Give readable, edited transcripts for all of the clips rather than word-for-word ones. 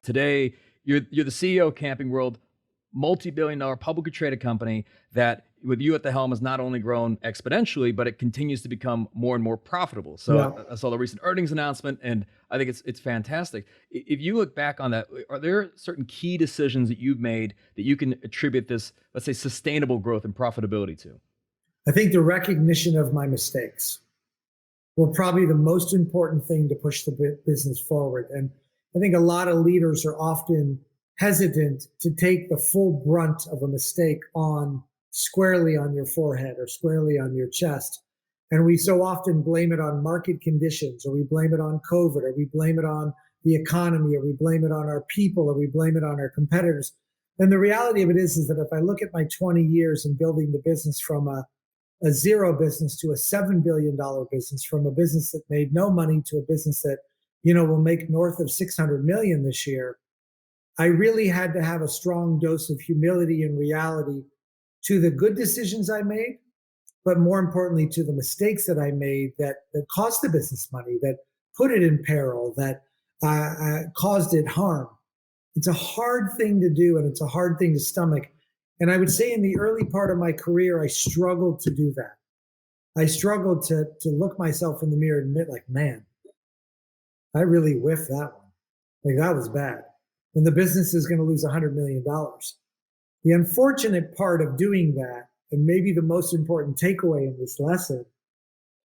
Today, you're the CEO of Camping World, multi-billion dollar publicly traded company that with you at the helm has not only grown exponentially, but it continues to become more and more profitable. So Yeah. I saw the recent earnings announcement, and I think it's fantastic. If you look back on that, are there certain key decisions that you've made that you can attribute this, let's say, sustainable growth and profitability to? I think the recognition of my mistakes were probably the most important thing to push the business forward. And I think a lot of leaders are often hesitant to take the full brunt of a mistake on squarely on your forehead or squarely on your chest. And we so often blame it on market conditions, or we blame it on COVID, or we blame it on the economy, or we blame it on our people, or we blame it on our competitors. And the reality of it is that if I look at my 20 years in building the business from a zero business to a $7 billion business, from a business that made no money to a business that will make north of 600 million this year, I really had to have a strong dose of humility and reality to the good decisions I made, but more importantly to the mistakes that I made that cost the business money, that put it in peril, that caused it harm. It's a hard thing to do, and it's a hard thing to stomach. And I would say in the early part of my career, I struggled to do that. I struggled to look myself in the mirror and admit, like, man, I really whiffed that one. Like, that was bad. And the business is going to lose $100 million. The unfortunate part of doing that, and maybe the most important takeaway in this lesson,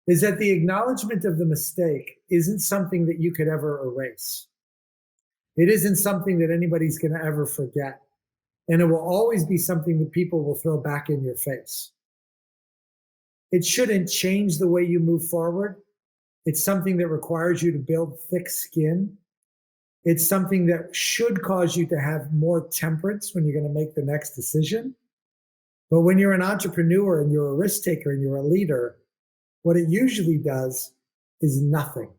is that the acknowledgement of the mistake isn't something that you could ever erase. It isn't something that anybody's going to ever forget. And it will always be something that people will throw back in your face. It shouldn't change the way you move forward. It's something that requires you to build thick skin. It's something that should cause you to have more temperance when you're going to make the next decision. But when you're an entrepreneur and you're a risk taker and you're a leader, what it usually does is nothing.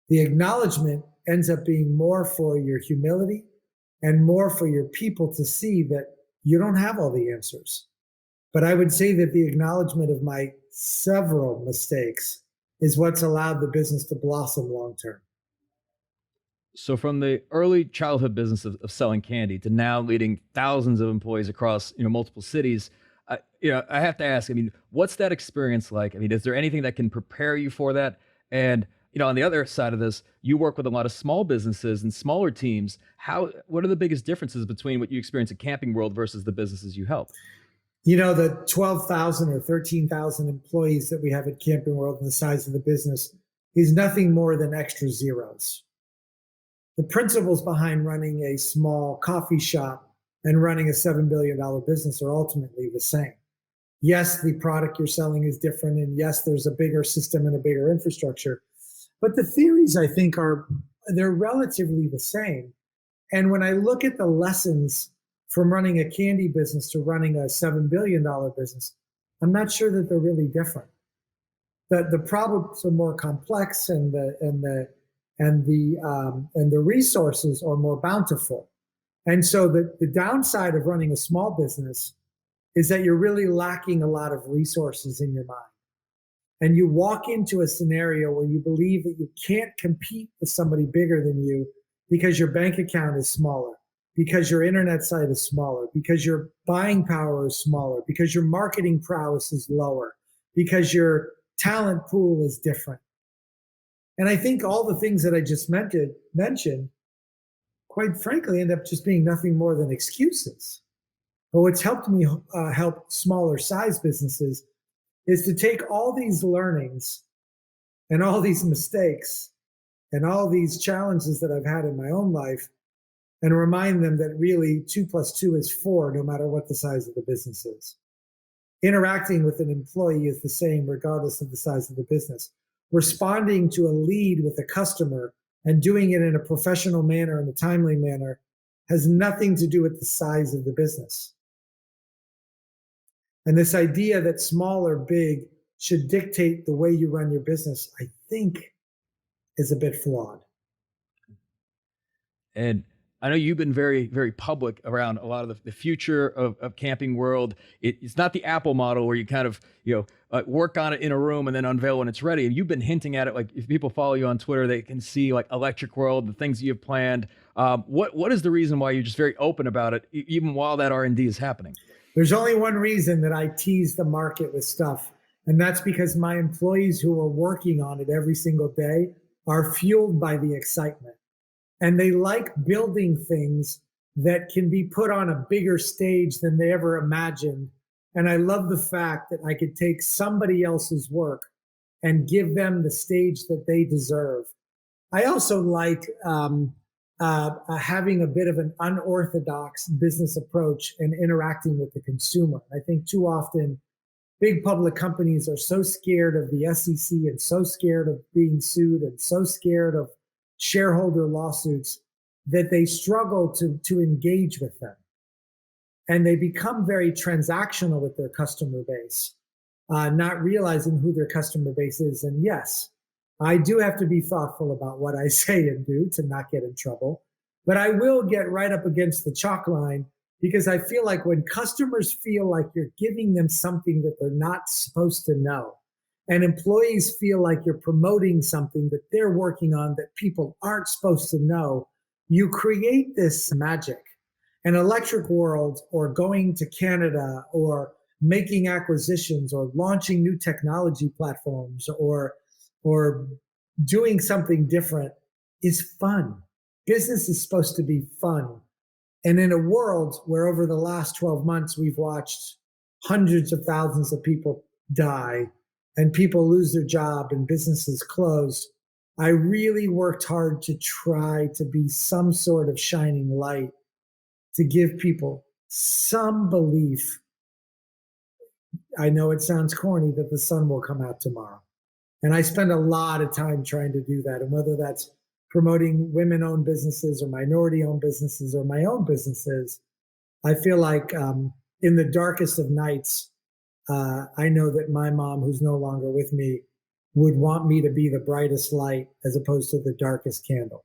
The acknowledgement ends up being more for your humility and more for your people to see that you don't have all the answers. But I would say that the acknowledgement of my several mistakes is what's allowed the business to blossom long term. So from the early childhood business of selling candy to now leading thousands of employees across multiple cities, I have to ask. I mean, what's that experience like? I mean, is there anything that can prepare you for that? And on the other side of this, you work with a lot of small businesses and smaller teams. What are the biggest differences between what you experience at Camping World versus the businesses you help? The 12,000 or 13,000 employees that we have at Camping World and the size of the business is nothing more than extra zeros. The principles behind running a small coffee shop and running a $7 billion business are ultimately the same. Yes, the product you're selling is different, and yes, there's a bigger system and a bigger infrastructure, but the theories, I think, they're relatively the same. And when I look at the lessons from running a candy business to running a $7 billion business, I'm not sure that they're really different. The problems are more complex, and the resources are more bountiful. And so the downside of running a small business is that you're really lacking a lot of resources in your mind. And you walk into a scenario where you believe that you can't compete with somebody bigger than you because your bank account is smaller, because your internet site is smaller, because your buying power is smaller, because your marketing prowess is lower, because your talent pool is different. And I think all the things that I just mentioned, quite frankly, end up just being nothing more than excuses. But what's helped me help smaller size businesses is to take all these learnings and all these mistakes and all these challenges that I've had in my own life and remind them that really 2 + 2 is 4, no matter what the size of the business is. Interacting with an employee is the same regardless of the size of the business. Responding to a lead with a customer and doing it in a professional manner and a timely manner has nothing to do with the size of the business. And this idea that small or big should dictate the way you run your business, I think, is a bit flawed. And I know you've been very, very public around a lot of the future of camping world. It's not the Apple model where you kind of, work on it in a room and then unveil when it's ready. And you've been hinting at it. Like if people follow you on Twitter, they can see like electric world, the things you have planned. What is the reason why you're just very open about it, even while that R&D is happening? There's only one reason that I tease the market with stuff, and that's because my employees who are working on it every single day are fueled by the excitement. And they like building things that can be put on a bigger stage than they ever imagined. And I love the fact that I could take somebody else's work and give them the stage that they deserve. I also like having a bit of an unorthodox business approach and interacting with the consumer. I think too often big public companies are so scared of the SEC and so scared of being sued and so scared of shareholder lawsuits that they struggle to engage with them. And they become very transactional with their customer base, not realizing who their customer base is. And yes, I do have to be thoughtful about what I say and do to not get in trouble. But I will get right up against the chalk line because I feel like when customers feel like you're giving them something that they're not supposed to know, and employees feel like you're promoting something that they're working on that people aren't supposed to know, you create this magic. An electric world, or going to Canada, or making acquisitions, or launching new technology platforms, or doing something different is fun. Business is supposed to be fun. And in a world where over the last 12 months, we've watched hundreds of thousands of people die and people lose their job and businesses close, I really worked hard to try to be some sort of shining light to give people some belief. I know it sounds corny that the sun will come out tomorrow. And I spend a lot of time trying to do that. And whether that's promoting women-owned businesses or minority-owned businesses or my own businesses, I feel like in the darkest of nights, I know that my mom, who's no longer with me, would want me to be the brightest light as opposed to the darkest candle.